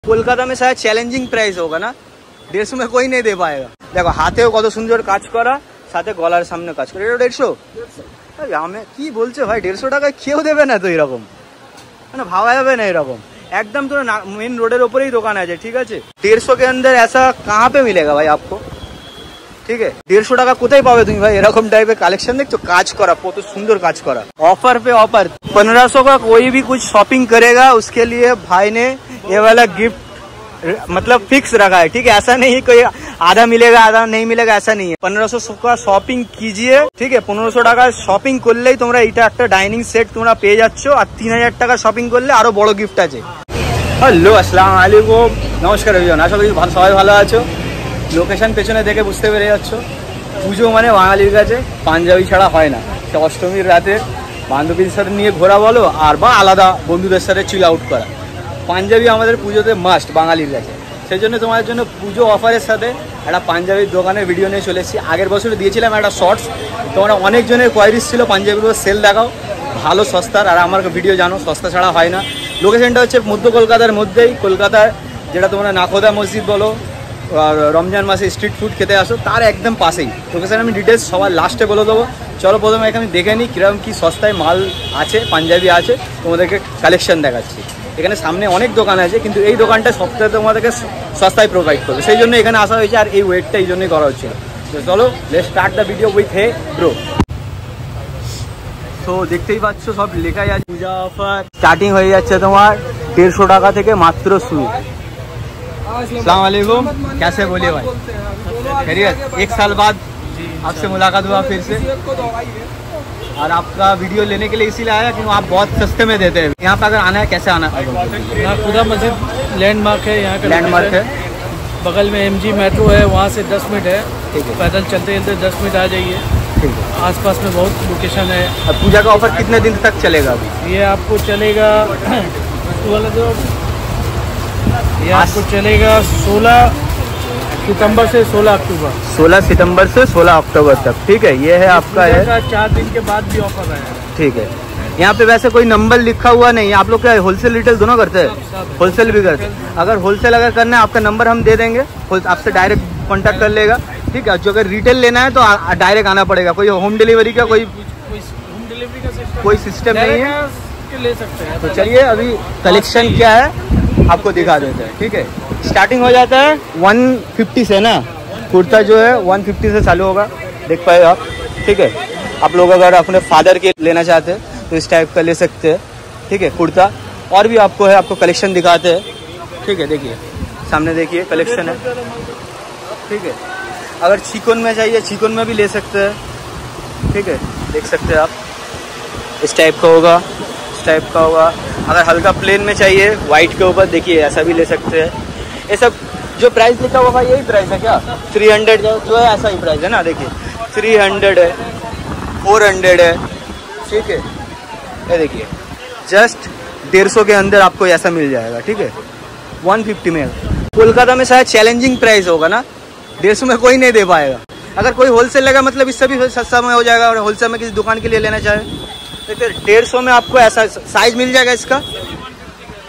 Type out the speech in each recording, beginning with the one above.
কলকাতা में शायद challenging price होगा ना, 150 में कोई नहीं दे पाएगा। देखो হাতেও কত সুন্দর কাজ করা, সাথে গলার সামনে কাজ করা। এটা 150 আমি কি বলছে ভাই, 150 টাকায় কেউ দেবে না তো এরকম, মানে ভাবা যাবে না এরকম। एकदम तो मेन रोडের উপরেই দোকান আছে, ঠিক আছে। 150 के अंदर ऐसा कहाँ पे मिलेगा भाई आपको, ठीक है। 150 টাকা কোথায় পাবে তুমি ভাই এরকম টাইপের কালেকশন দেখছো, কাজ করা, কত সুন্দর কাজ করা। ऑफर पे ऑफर 1500 का कोई भी कुछ शॉपिंग करेगा उसके लिए भाई ने ये वाला गिफ्ट मतलब फिक्स रखा है, ठीक है। ऐसा नहीं कोई आधा मिलेगा आधा नहीं मिलेगा, ऐसा नहीं है। 1500 का शॉपिंग कीजिए, ठीक है। 1500 টাকা শপিং করলেই তোমরা এটা একটা ডাইনিং সেট তোমরা পেয়ে যাচ্ছ, আর 3000 টাকা শপিং করলে আরো বড় গিফট আছে। হ্যালো, আসসালামু আলাইকুম, নমস্কার এভরিওয়ান, আশা করি সবাই ভালো আছো। লোকেশন পেছনে দেখে বুঝতে পেরে যাচ্ছ, পুজো মানে বাঙালির কাছে পাঞ্জাবি ছাড়া হয় না। অষ্টমীর রাতে বান্ধবীদের সাথে নিয়ে ঘোরা বলো আর বা আলাদা বন্ধুদের সাথে চিল আউট করা, পাঞ্জাবি আমাদের পুজোতে মাস্ট বাঙালির কাছে। সেই জন্য তোমাদের জন্য পুজো অফারের সাথে একটা পাঞ্জাবির দোকানের ভিডিও নিয়ে চলে এসেছি। আগের বছরে দিয়েছিলাম একটা শর্টস, তোমরা অনেকজনের কোয়ারিজ ছিল পাঞ্জাবিগুলো সেল দেখাও, ভালো সস্তার। আর আমার ভিডিও জানো সস্তা ছাড়া হয় না। লোকেশনটা হচ্ছে মধ্য কলকাতার মধ্যেই, কলকাতার যেটা তোমরা নাখোদা মসজিদ বলো আর রমজান মাসে স্ট্রিট ফুড খেতে আসো তার একদম পাশেই। লোকেশন আমি ডিটেলস সবার লাস্টে বলে দেবো। চলো প্রথমে এখানে দেখে নিই কীরকম কী সস্তায় মাল আছে, পাঞ্জাবি আছে, তোমাদেরকে কালেকশন দেখাচ্ছি। এখানে সামনে অনেক দোকান আছে, কিন্তু এই দোকানটা সবথেকে তোমাদেরকে সস্তায় প্রোভাইড করবে, সেই জন্য এখানে আসা হয়েছে। আর এই ওয়েটটা এই জন্যই করা হচ্ছিল। তো চলো let's start the video with hey bro. তো দেখতেই পাচ্ছ সব লেখাই আছে পূজা অফার। স্টার্টিং হয়ে যাচ্ছে তোমার 150 টাকা থেকে মাত্র শুরু। अस्सलाम वालेकुम, कैसे बोलिए भाई, खैरियत? 1 साल बाद आपसे मुलाकात हुआ फिर से, और आपका वीडियो लेने के लिए इसीलिए आया कि आप बहुत सस्ते में देते हैं। यहाँ पे अगर आना है कैसे आना है? खुदा मस्जिद लैंडमार्क है, यहाँ का लैंडमार्क है, बगल में MG मेट्रो है, वहाँ से 10 मिनट है, ठीक है। पैदल चलते चलते 10 मिनट आ जाइए, ठीक है। आसपास में बहुत लोकेशन है। अब पूजा का ऑफर कितने दिन तक चलेगा अभी? ये आपको चलेगा ये आपको चलेगा 16 सितंबर से 16 अक्टूबर। 16 सितंबर से 16 अक्टूबर तक, ठीक है। ये है आपका है 4 दिन के बाद भी ऑफर है, ठीक है। यहाँ पे वैसे कोई नंबर लिखा हुआ नहीं है। आप लोग क्या होलसेल रिटेल दोनों करते हैं? होलसेल भी करते हैं। अगर होलसेल अगर करना है आपका नंबर हम दे देंगे, आपसे डायरेक्ट कॉन्टैक्ट कर लेगा, ठीक है। जो अगर रिटेल लेना है तो डायरेक्ट आना पड़ेगा। कोई होम डिलीवरी का कोई होम डिलीवरी का कोई सिस्टम नहीं है, ले सकते हैं। तो चलिए अभी कलेक्शन क्या है आपको दिखा देते हैं, ठीक है। स्टार्टिंग हो जाता है 150 से ना, कुर्ता जो है 150 से चालू होगा, देख पाए आप, ठीक है। आप लोग अगर अपने फादर के लेना चाहते हैं तो इस टाइप का ले सकते हैं, ठीक है, कुर्ता। और भी आपको है, आपको कलेक्शन दिखाते हैं, ठीक है। देखिए सामने देखिए कलेक्शन है, ठीक है। अगर चिकन में चाहिए चिकन में भी ले सकते हैं, ठीक है, देख सकते हैं आप। इस टाइप का होगा, इस टाइप का होगा। अगर हल्का प्लेन में चाहिए वाइट के ऊपर, देखिए ऐसा भी ले सकते हैं। ये सब जो प्राइस लिखा हुआ भाई यही प्राइस है क्या? 300 जो है ऐसा ही प्राइस है ना, देखिए 300 है, 400 है, ठीक है। ये देखिए जस्ट 150 के अंदर आपको ऐसा मिल जाएगा, ठीक है। 150 में कोलकाता में शायद चैलेंजिंग प्राइस होगा ना, 150 में कोई नहीं दे पाएगा। अगर कोई होलसेल लगा मतलब इससे भी सस्ता में हो जाएगा। और होलसेल में किसी दुकान के लिए लेना चाहे तो 150 में आपको ऐसा साइज मिल जाएगा इसका,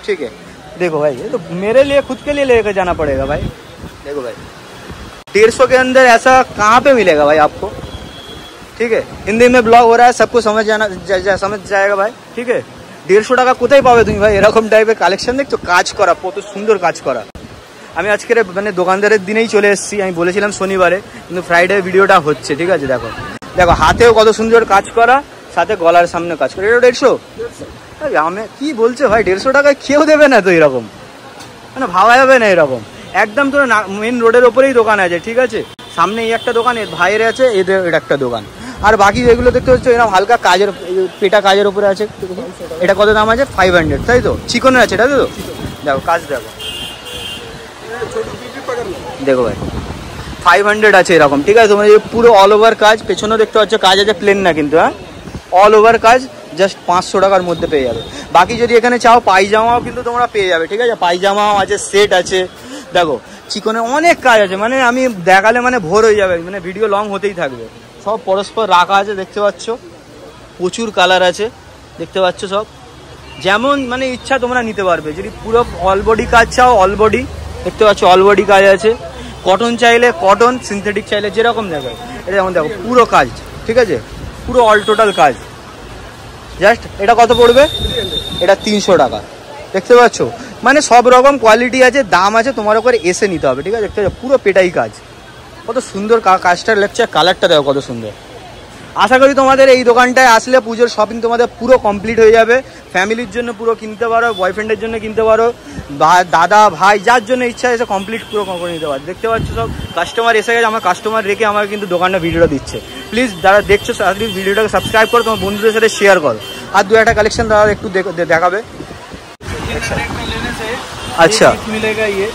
ठीक है। देखो भाई ये तो मेरे लिए खुद के लिए लेकर जाना पड़ेगा भाई। देखो भाई 150 के अंदर ऐसा कहाँ पे मिलेगा भाई आपको, ठीक है। हिंदी में ब्लॉग हो रहा है, सबको समझ समझ जाएगा भाई, ठीक है। 150 টাকা কোথায় পাবে তুমি ভাই এরকম টাইপের কালেকশন দেখছো, কাজ করা, কত সুন্দর কাজ করা। আমি আজকের মানে দোকানদারের দিনেই চলে এসেছি। আমি বলেছিলাম শনিবারে, কিন্তু ফ্রাইডে ভিডিওটা হচ্ছে, ঠিক আছে। দেখো দেখো হাতেও কত সুন্দর কাজ করা, সাথে গলার সামনে কাজ করে। এটা 150 আমি কি বলছে ভাই, 150 টাকায় কেউ দেবে না তো এরকম, মানে ভাবা যাবে না এরকম। একদম তো মেন রোডের ওপরেই দোকান আছে, ঠিক আছে। সামনে এই একটা দোকান, এর ভাইয়ের আছে, এদের একটা দোকান। আর বাকি যেগুলো দেখতে হচ্ছে এরকম হালকা কাজের, পেটা কাজের উপরে আছে। এটা কত দাম আছে? 500, তাই তো? চিকনের আছে এটা তো? দেখো কাজ দেখো, দেখো ভাই 500 আছে এরকম, ঠিক আছে। তোমার পুরো অল ওভার কাজ, পেছনেও দেখতে পাচ্ছ কাজ আছে, প্লেন না কিন্তু, হ্যাঁ অল ওভার কাজ, জাস্ট 500 টাকার মধ্যে পেয়ে যাবে। বাকি যদি এখানে চাও পায়জামাও কিন্তু তোমরা পেয়ে যাবে, ঠিক আছে। পায়জামাও আছে, সেট আছে। দেখো চিকনে অনেক কাজ আছে, মানে আমি দেখালে মানে ভোর হয়ে যাবে, মানে ভিডিও লং হতেই থাকবে। সব পরস্পর রাখা আছে, দেখতে পাচ্ছ প্রচুর কালার আছে, দেখতে পাচ্ছ সব। যেমন মানে ইচ্ছা তোমরা নিতে পারবে। যদি পুরো অল বডি কাজ চাও অল বডি, দেখতে পাচ্ছ অল বডি কাজ আছে। কটন চাইলে কটন, সিনথেটিক চাইলে যেরকম দেখো, এটা যেমন দেখো পুরো কাজ, ঠিক আছে, পুরো অল টোটাল কাজ। জাস্ট এটা কত পড়বে? এটা 300 টাকা। দেখতে পাচ্ছ মানে সব রকম কোয়ালিটি আছে, দাম আছে, তোমার ওপরে এসে নিতে হবে, ঠিক আছে। দেখতে পাচ্ছ পুরো পেটাই কাজ, কত সুন্দর কাজটা লাগছে, কালারটা দেখো কত সুন্দর। আশা করি তোমাদের এই দোকানটায় আসলে পুজোর শপিং তোমাদের পুরো কমপ্লিট হয়ে যাবে। ফ্যামিলির জন্য পুরো কিনতে পারো, বয়ফ্রেন্ডের জন্য কিনতে পারো, দাদা ভাই যার জন্য ইচ্ছা এসে কমপ্লিট পুরো করে নিতে পারো। দেখতে পাচ্ছ সব কাস্টমার এসে গেছে, আমার কাস্টমার রেখে আমার কিন্তু দোকানটা ভিডিওটা দিচ্ছে। প্লিজ যারা দেখছো প্লিজ ভিডিওটাকে সাবস্ক্রাইব করো, তোমার বন্ধুদের সাথে শেয়ার করো। আর দু একটা কালেকশন তারা একটু দেখাবে। अच्छा मिलेगा ये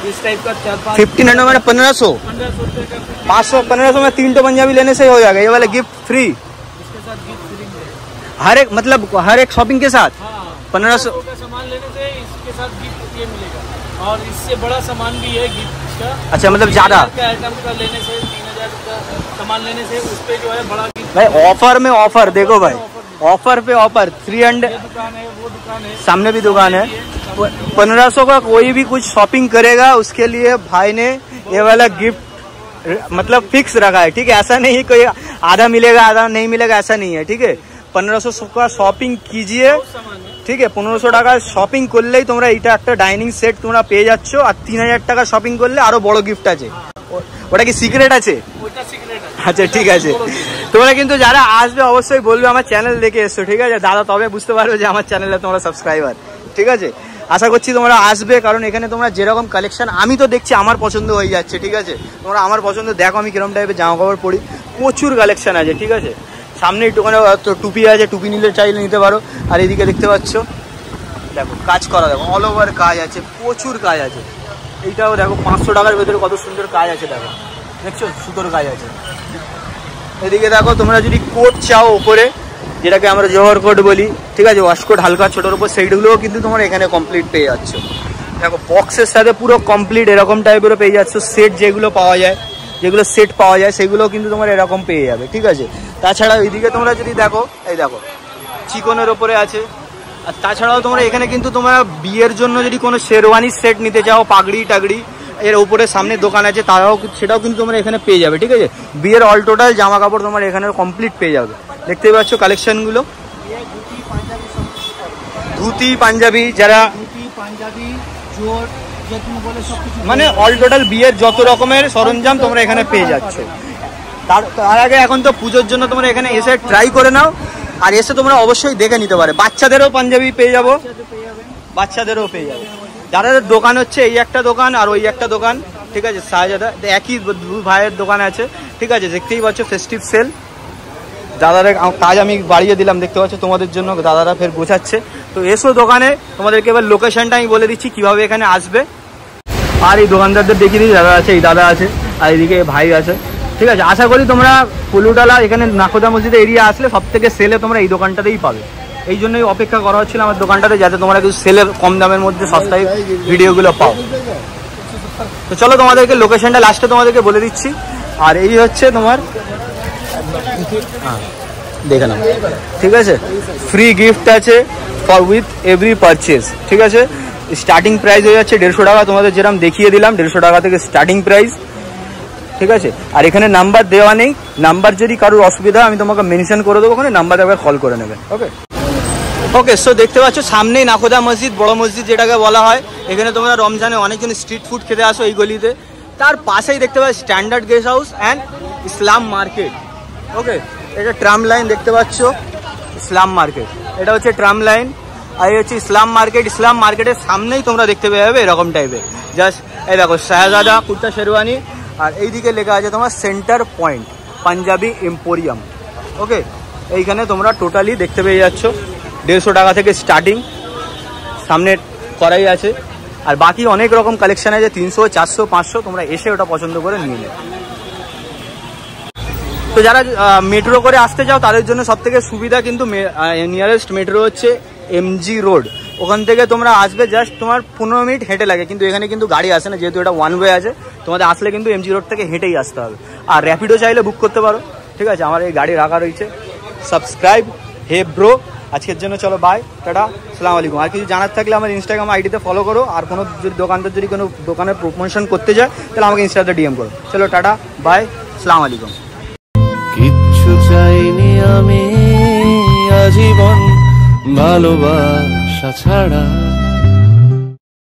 इस टाइप का 1500 में 1500 500 1500 में 3 तो पंजाबी लेने से ही हो जाएगा। ये वाला गिफ्ट फ्री, इसके साथ गिफ्ट फ्री मिलेगा हर एक मतलब हर एक शॉपिंग के साथ। 1500 का सामान लेने से इसके साथ गिफ्ट ये मिलेगा, और इससे बड़ा सामान भी है गिफ्ट का। अच्छा मतलब ज्यादा आइटम का लेने से 3000 का सामान लेने से उस पे जो है बड़ा गिफ्ट। भाई ऑफर में ऑफर देखो भाई, ऑफर पे ऑफर 300। दुकान है वो दुकान है, सामने भी दुकान है। 1500 का कोई भी कुछ शॉपिंग करेगा उसके लिए भाई ने ये वाला गिफ्ट मतलब फिक्स रखा है, ठीक है। ऐसा नहीं है कोई आधा मिलेगा आधा नहीं मिलेगा, ऐसा नहीं है, ठीक है। 1500 का शॉपिंग कीजिए, ঠিক আছে। 1500 টাকা শপিং করলেই তোমরা এইটা একটা ডাইনিং সেট তোমরা পেয়ে যাচ্ছ। আর 3000 টাকা শপিং করলে আরো বড় গিফট আছে। ওটা কি সিক্রেট আছে? ওটা সিক্রেট আছে। আচ্ছা ঠিক আছে, তোমরা কিন্তু যারা আসবে অবশ্যই বলবে আমার চ্যানেল দেখে এসছো, ঠিক আছে দাদা, তবে বুঝতে পারবে যে আমার চ্যানেলে তোমরা সাবস্ক্রাইবার, ঠিক আছে। আশা করছি তোমরা আসবে, কারণ এখানে তোমরা যেরকম কালেকশন আমি তো দেখছি আমার পছন্দ হয়ে যাচ্ছে, ঠিক আছে। তোমরা আমার পছন্দ দেখো আমি কিরকম টাইপের জামা কাপড় পরি, প্রচুর কালেকশন আছে, ঠিক আছে। সামনে একটুখানে টুপি আছে, টুপি নিলে চাইলে নিতে পারো। আর এদিকে দেখতে পাচ্ছ দেখো কাজ করা, দেখো অল ওভার কাজ আছে, প্রচুর কাজ আছে। এইটাও দেখো 500 টাকার ভেতরে কত সুন্দর কাজ আছে, দেখো দেখছো সুতোর কাজ আছে। এদিকে দেখো তোমরা যদি কোট চাও ওপরে, যেটাকে আমরা জোহর কোট বলি, ঠিক আছে, ওয়াশকোট হালকা ছোটোর উপর, সেইগুলোও কিন্তু তোমরা এখানে কমপ্লিট পেয়ে যাচ্ছ। দেখো বক্সের সাথে পুরো কমপ্লিট এরকম টাইপেরও পেয়ে যাচ্ছ। সেট যেগুলো পাওয়া যায়, যেগুলো সেট পাওয়া যায় সেগুলোও কিন্তু তোমার এরকম পেয়ে যাবে, ঠিক আছে। তাছাড়া এইদিকে তোমরা যদি দেখো, এই দেখো চিকনের ওপরে আছে। আর তাছাড়াও তোমরা এখানে কিন্তু তোমরা বিয়ের জন্য যদি কোনো শেরওয়ানির সেট নিতে চাও, পাগড়ি টাগড়ি, এর উপরে সামনে দোকান আছে, তারাও সেটাও কিন্তু তোমরা এখানে পেয়ে যাবে, ঠিক আছে। বিয়ের অল টোটাল জামা কাপড় তোমার এখানে কমপ্লিট পেয়ে যাবে। দেখতেই পাচ্ছ কালেকশনগুলো, ধুতি পাঞ্জাবি, যারা পাঞ্জাবি জোর মানে অল টোটাল বিয়ের যত রকমের সরঞ্জাম তোমরা এখানে পেয়ে যাচ্ছ। তার আগে এখন তো পুজোর জন্য তোমরা এখানে এসে ট্রাই করে নাও, আর এসে তোমরা অবশ্যই দেখে নিতে পারে। বাচ্চাদেরও পাঞ্জাবি পেয়ে যাবো, বাচ্চাদেরও পেয়ে যাবে। যাদের দোকান হচ্ছে এই একটা দোকান আর ওই একটা দোকান, ঠিক আছে, শাহজাদা একই দু ভাইয়ের দোকান আছে, ঠিক আছে। দেখতেই পাচ্ছ ফেস্টিভ সেল। দাদারা কাজ আমি বাড়িয়ে দিলাম, দেখতে পাচ্ছ তোমাদের জন্য দাদারা ফের গোছাচ্ছে। তো এসো দোকানে, তোমাদেরকে এবার লোকেশনটা আমি বলে দিচ্ছি কিভাবে এখানে আসবে। আর এই দোকানদারদের দেখিয়ে দিই, দাদা আছে, এই দাদা আছে, আর এইদিকে ভাই আছে, ঠিক আছে। আশা করি তোমরা কুলুটালা এখানে নাকোদা মসজিদ এরিয়া আসলে সব থেকে সেলে তোমরা এই দোকানটাতেই পাবে। এই জন্যই অপেক্ষা করা হচ্ছিল আমার দোকানটাতে, যাতে তোমরা কিছু সেলের কম দামের মধ্যে সস্তায় ভিডিওগুলো পাও। তো চলো তোমাদেরকে লোকেশনটা লাস্টে তোমাদেরকে বলে দিচ্ছি। আর এই হচ্ছে তোমার, দেখে নাও, ঠিক আছে। ফ্রি গিফট আছে ফর উইথ এভরি পারচেজ, ঠিক আছে। স্টার্টিং প্রাইস হয়ে যাচ্ছে 150 টাকা, তোমাদের যেরকম দেখিয়ে দিলাম 150 টাকা থেকে স্টার্টিং প্রাইস, ঠিক আছে। আর এখানে নাম্বার দেওয়া নেই, নাম্বার যদি কারোর অসুবিধা আমি তোমাকে মেনশন করে দেবো, ওখানে নাম্বারে একবার কল করে নেবে, ওকে ওকে। সো দেখতে পাচ্ছ সামনেই নাকোদা মসজিদ, বড় মসজিদ যেটাকে বলা হয়। এখানে তোমরা রমজানে অনেকজন স্ট্রিট ফুড খেতে আসো এই গলিতে। তার পাশেই দেখতে পাচ্ছ standard guest house and Islam market, okay. এটা ট্রাম লাইন দেখতে পাচ্ছ, ইসলাম মার্কেট, এটা হচ্ছে ট্রাম লাইন, আর এই হচ্ছে ইসলাম মার্কেট। ইসলাম মার্কেটের সামনেই তোমরা দেখতে পেয়ে যাবে এরকম টাইপের, জাস্ট এই দেখো শাহজাদা কুর্তা শেরওয়ানি, আর এইদিকে লেখা আছে তোমার সেন্টার পয়েন্ট পাঞ্জাবি এম্পোরিয়াম, ওকে। এইখানে তোমরা টোটালি দেখতে পেয়ে যাচ্ছ 150 টাকা থেকে স্টার্টিং, সামনে করাই আছে। আর বাকি অনেক রকম কালেকশন আছে, 300 400 500, তোমরা এসে ওটা পছন্দ করে নিয়ে নেবে। তো যারা মেট্রো করে আসতে চাও তাদের জন্য সব থেকে সুবিধা কিন্তু নিয়ারেস্ট মেট্রো হচ্ছে MG রোড। ওখান থেকে তোমরা আসবে, জাস্ট তোমার 15 মিনিট হেঁটে লাগে, কিন্তু এখানে কিন্তু গাড়ি আসে না, যেহেতু এটা ওয়ান ওয়ে আছে। তোমাদের আসলে কিন্তু MG রোড থেকে হেঁটেই আসতে হবে। আর র্যাপিডো চাইলে বুক করতে পারো, ঠিক আছে। আমার এই গাড়ি রাখা রয়েছে। সাবস্ক্রাইব হে ব্রো আজকের জন্য চলো বাই, টাটা, আসসালামু আলাইকুম। আর কিছু জানার থাকলে আমার ইনস্টাগ্রাম আইডিতে ফলো করো, আর কোনো যদি দোকানদার যদি কোনো দোকানের প্রমোশন করতে যায় তাহলে আমাকে ইনস্টাতে ডিএম করো। চলো টাটা বাই, আসসালামু আলাইকুম। কিচ্ছু চাইনি আমি আজীবন ভালোবাসা ছাড়া।